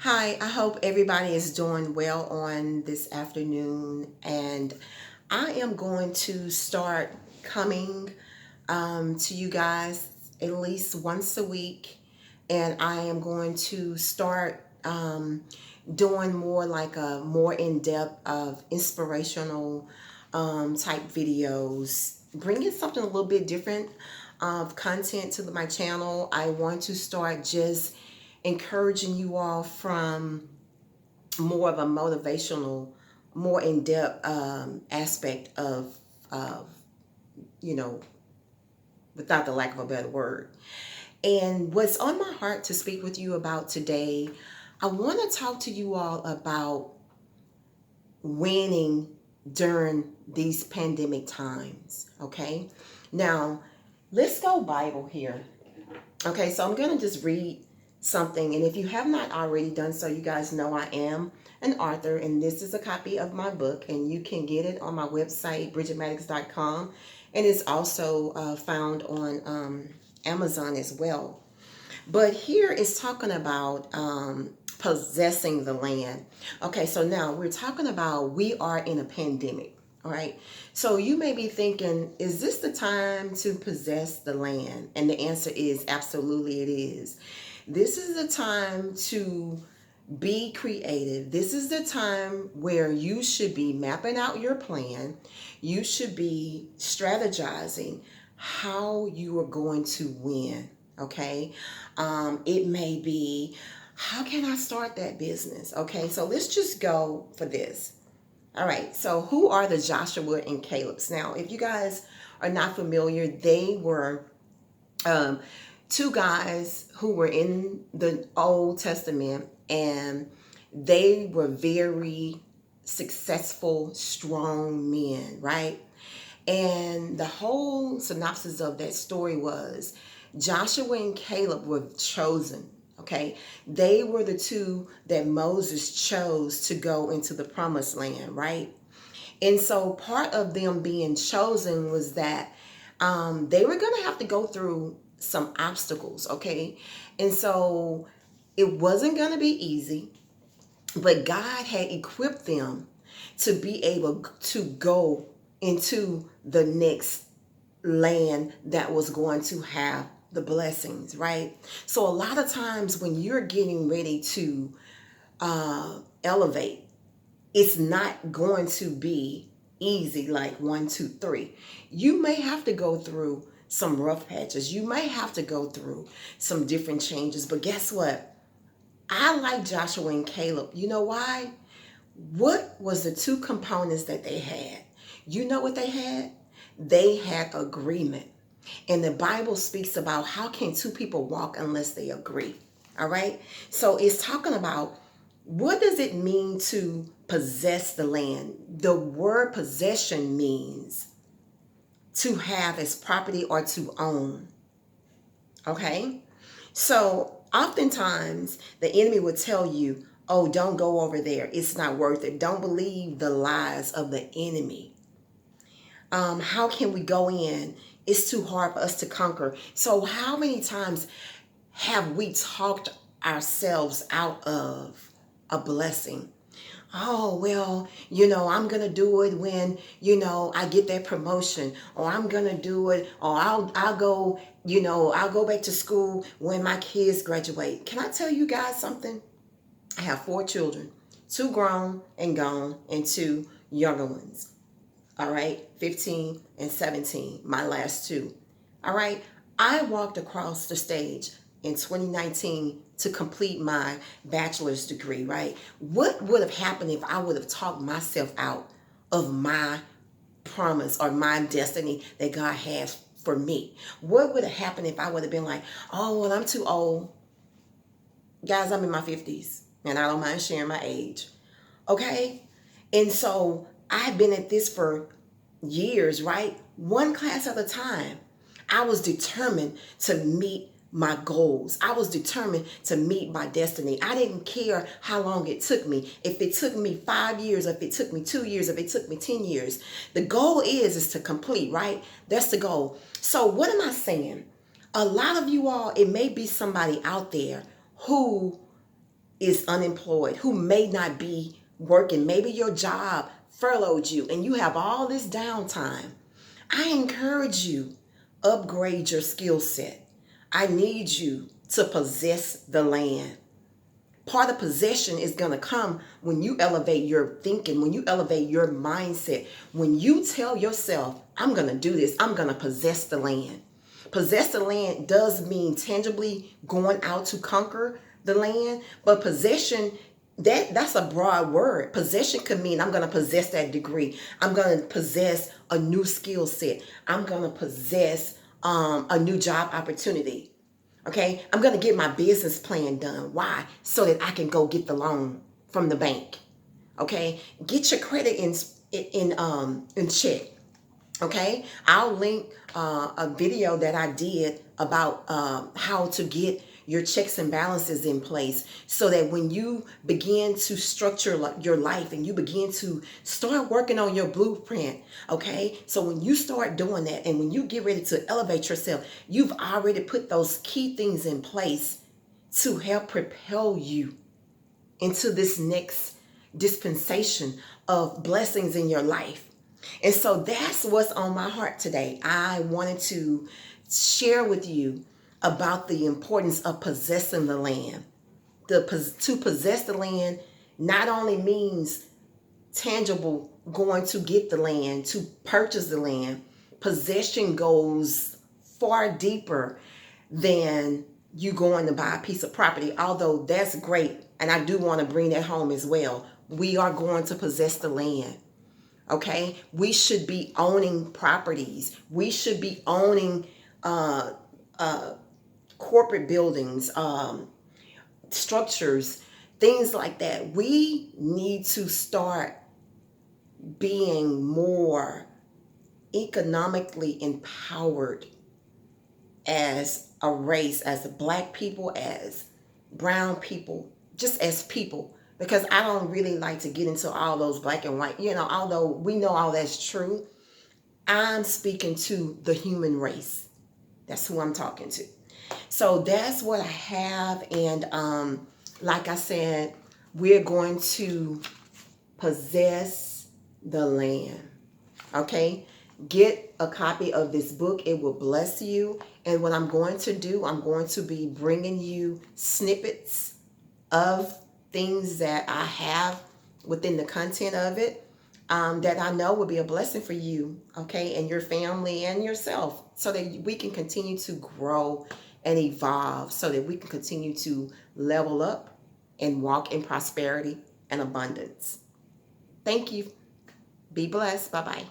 Hi, I hope everybody is doing well on this afternoon. And I am going to start coming to you guys at least once a week. And I am going to start doing more like a more in depth of inspirational type videos, bringing something a little bit different of content to my channel. I want to start just encouraging you all from more of a motivational, more in depth aspect of, you know, without the lack of a better word. And what's on my heart to speak with you about today, I want to talk to you all about winning during these pandemic times. Okay. Now, let's go Bible here. Okay, so I'm going to just read something. And if you have not already done so, you guys know I am an author, and this is a copy of my book, and you can get it on my website, bridgetmaddox.com. And it's also found on Amazon as well. But here is talking about possessing the land. Okay, so now we're talking about we are in a pandemic. All right. So you may be thinking, is this the time to possess the land? And the answer is absolutely it is. This is the time to be creative. This is the time where you should be mapping out your plan. You should be strategizing how you are going to win. Okay. It may be, how can I start that business? Okay. So let's just go for this. All right, so who are the Joshua and Caleb's? Now, if you guys are not familiar, they were um, two guys who were in the Old Testament, and they were very successful, strong men, right? And the whole synopsis of that story was Joshua and Caleb were chosen. Okay, they were the two that Moses chose to go into the promised land, right? And so part of them being chosen was that they were going to have to go through some obstacles, okay? And so it wasn't going to be easy, but God had equipped them to be able to go into the next land that was going to have the blessings, right? So a lot of times when you're getting ready to elevate, it's not going to be easy like one, two, three. You may have to go through some rough patches. You may have to go through some different changes. But guess what? I like Joshua and Caleb. You know why? What was the two components that they had? You know what they had? They had agreement. And the Bible speaks about how can two people walk unless they agree. All right? So it's talking about what does it mean to possess the land? The word possession means to have as property or to own. Okay? So oftentimes the enemy would tell you, oh, don't go over there. It's not worth it. Don't believe the lies of the enemy. How can we go in? It's too hard for us to conquer. So how many times have we talked ourselves out of a blessing? Oh, well, I'm going to do it when, I get that promotion, or I'm going to do it, or I'll go, I'll go back to school when my kids graduate. Can I tell you guys something? I have four children, two grown and gone, and two younger ones. All right, 15 and 17, my last two. All right, I walked across the stage in 2019 to complete my bachelor's degree, right? What would have happened if I would have talked myself out of my promise or my destiny that God has for me? What would have happened if I would have been like, oh, well, I'm too old? Guys, I'm in my 50s and I don't mind sharing my age. Okay? And so I've been at this for years, right? One class at a time. I was determined to meet my goals. I was determined to meet my destiny. I didn't care how long it took me. If it took me 5 years, if it took me 2 years, if it took me 10 years. The goal is to complete, right? That's the goal. So what am I saying? A lot of you all, it may be somebody out there who is unemployed, who may not be working, maybe your job furloughed you and you have all this downtime, I encourage you, upgrade your skill set. I need you to possess the land. Part of possession is going to come when you elevate your thinking, when you elevate your mindset, when you tell yourself, I'm going to do this, I'm going to possess the land. Possess the land does mean tangibly going out to conquer the land, but possession, that's a broad word. Possession could mean I'm going to possess that degree. I'm going to possess a new skill set. I'm going to possess a new job opportunity. Okay, I'm going to get my business plan done. Why? So that I can go get the loan from the bank. Okay, get your credit in check. Okay, I'll link a video that I did about how to get your checks and balances in place so that when you begin to structure your life and you begin to start working on your blueprint, okay, so when you start doing that and when you get ready to elevate yourself, you've already put those key things in place to help propel you into this next dispensation of blessings in your life. And so that's what's on my heart today. I wanted to share with you about the importance of possessing the land. To possess the land not only means tangible going to get the land, to purchase the land. Possession goes far deeper than you going to buy a piece of property, although that's great. And I do want to bring that home as well. We are going to possess the land. Okay, we should be owning properties. We should be owning corporate buildings, structures, things like that. We need to start being more economically empowered as a race, as Black people, as brown people, just as people. Because I don't really like to get into all those black and white, although we know all that's true. I'm speaking to the human race. That's who I'm talking to. So that's what I have. And like I said, we're going to possess the land. Okay? Get a copy of this book. It will bless you. And what I'm going to do, I'm going to be bringing you snippets of things that I have within the content of it that I know will be a blessing for you, okay, and your family and yourself, so that we can continue to grow and evolve, so that we can continue to level up and walk in prosperity and abundance. Thank you. Be blessed. Bye-bye.